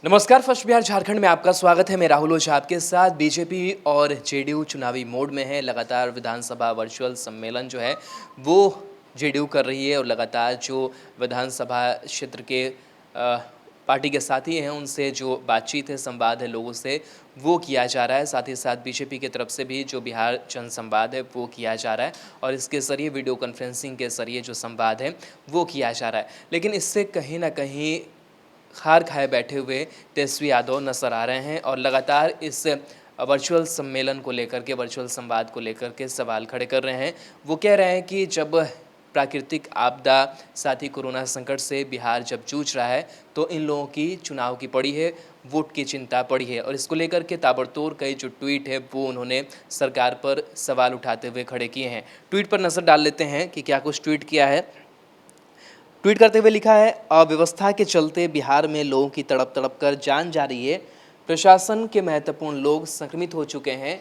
नमस्कार, फर्स्ट बिहार झारखंड में आपका स्वागत है। मैं राहुल ओझा आपके साथ। बीजेपी और जेडीयू चुनावी मोड में है। लगातार विधानसभा वर्चुअल सम्मेलन जो है वो जेडीयू कर रही है और लगातार जो विधानसभा क्षेत्र के पार्टी के साथी हैं उनसे जो बातचीत है, संवाद है लोगों से, वो किया जा रहा है। साथ ही साथ बीजेपी की तरफ से भी जो बिहार जन संवाद है वो किया जा रहा है और इसके ज़रिए वीडियो कॉन्फ्रेंसिंग के ज़रिए जो संवाद है वो किया जा रहा है। लेकिन इससे कहीं ना कहीं खार खाए बैठे हुए तेजस्वी यादव नजर आ रहे हैं और लगातार इस वर्चुअल सम्मेलन को लेकर के, वर्चुअल संवाद को लेकर के सवाल खड़े कर रहे हैं। वो कह रहे हैं कि जब प्राकृतिक आपदा, साथ ही कोरोना संकट से बिहार जब जूझ रहा है तो इन लोगों की चुनाव की पड़ी है, वोट की चिंता पड़ी है और इसको लेकर के ताबड़तोड़ कई जो ट्वीट है वो उन्होंने सरकार पर सवाल उठाते हुए खड़े किए हैं। ट्वीट पर नज़र डाल लेते हैं कि क्या कुछ ट्वीट किया है। ट्वीट करते हुए लिखा है, अव्यवस्था के चलते बिहार में लोगों की तड़प तड़प कर जान जा रही है। प्रशासन के महत्वपूर्ण लोग संक्रमित हो चुके हैं।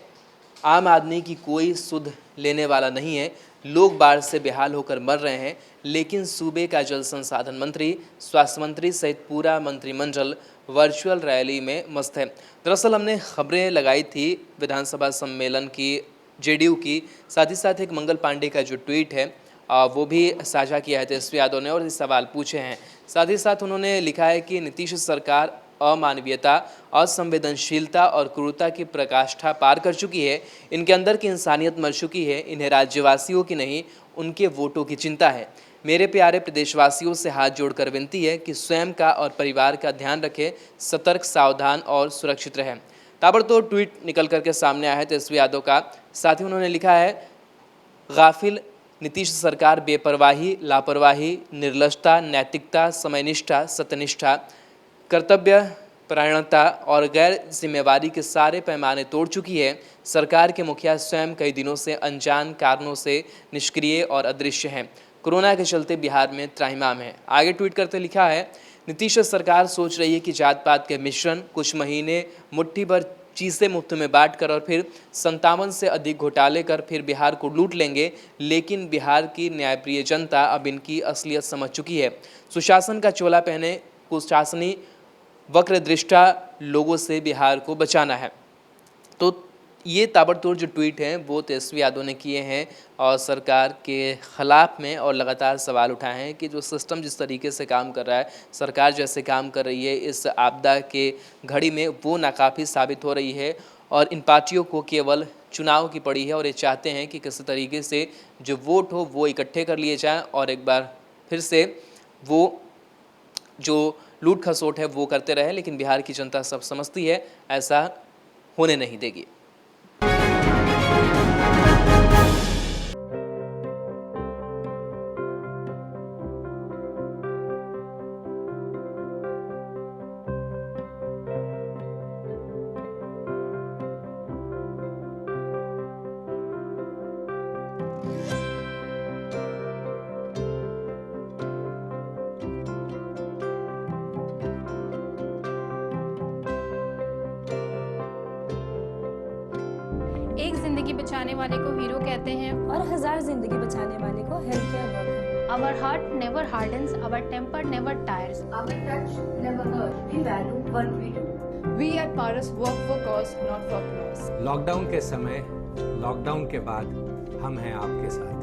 आम आदमी की कोई सुध लेने वाला नहीं है। लोग बाढ़ से बेहाल होकर मर रहे हैं, लेकिन सूबे का जल संसाधन मंत्री, स्वास्थ्य मंत्री सहित पूरा मंत्रिमंडल वर्चुअल रैली में मस्त है। दरअसल हमने खबरें लगाई थी विधानसभा सम्मेलन की, जेडीयू की, साथ ही साथ एक मंगल पांडे का जो ट्वीट है वो भी साझा किया है तेजस्वी यादव ने और ये सवाल पूछे हैं। साथ ही साथ उन्होंने लिखा है कि नीतीश सरकार अमानवीयता, असंवेदनशीलता और क्रूरता की प्रकाष्ठा पार कर चुकी है। इनके अंदर की इंसानियत मर चुकी है। इन्हें राज्यवासियों की नहीं, उनके वोटों की चिंता है। मेरे प्यारे प्रदेशवासियों से हाथ जोड़कर विनती है कि स्वयं का और परिवार का ध्यान रखें, सतर्क, सावधान और सुरक्षित रहें। ताबड़तोड़ ट्वीट निकल करके सामने आया है तेजस्वी यादव का। साथ ही उन्होंने लिखा है, गाफिल नीतीश सरकार बेपरवाही, लापरवाही, निर्लजता, नैतिकता, समयनिष्ठा, सत्यनिष्ठा, कर्तव्य परायणता और गैर जिम्मेवारी के सारे पैमाने तोड़ चुकी है। सरकार के मुखिया स्वयं कई दिनों से अनजान कारणों से निष्क्रिय और अदृश्य हैं। कोरोना के चलते बिहार में त्राहिमाम है। आगे ट्वीट करते लिखा है, नीतीश सरकार सोच रही है कि जात पात के मिश्रण, कुछ महीने मुट्ठी भर चीज़ें मुफ्त में बांट कर और फिर 57 से अधिक घोटाले कर फिर बिहार को लूट लेंगे। लेकिन बिहार की न्यायप्रिय जनता अब इनकी असलियत समझ चुकी है। सुशासन का चोला पहने कुशासनी वक्रदृष्टा लोगों से बिहार को बचाना है। तो ये ताबड़तोड़ जो ट्वीट हैं वो तेजस्वी यादव ने किए हैं और सरकार के ख़िलाफ़ में, और लगातार सवाल उठाए हैं कि जो सिस्टम जिस तरीके से काम कर रहा है, सरकार जैसे काम कर रही है इस आपदा के घड़ी में, वो नाकाफ़ी साबित हो रही है और इन पार्टियों को केवल चुनाव की पड़ी है और ये चाहते हैं कि किसी तरीके से जो वोट हो वो इकट्ठे कर लिए जाएँ और एक बार फिर से वो जो लूट खसोट है वो करते रहे। लेकिन बिहार की जनता सब समझती है, ऐसा होने नहीं देगी। एक जिंदगी बचाने वाले को हीरो कहते हैं और 1000 जिंदगी बचाने वाले को health care worker. Our heart never hardens, our temper never tires. Our touch never hurt. We value what we do. We at Paras work for cause, not for applause. Lockdown के समय, lockdown के बाद हम हैं आपके साथ।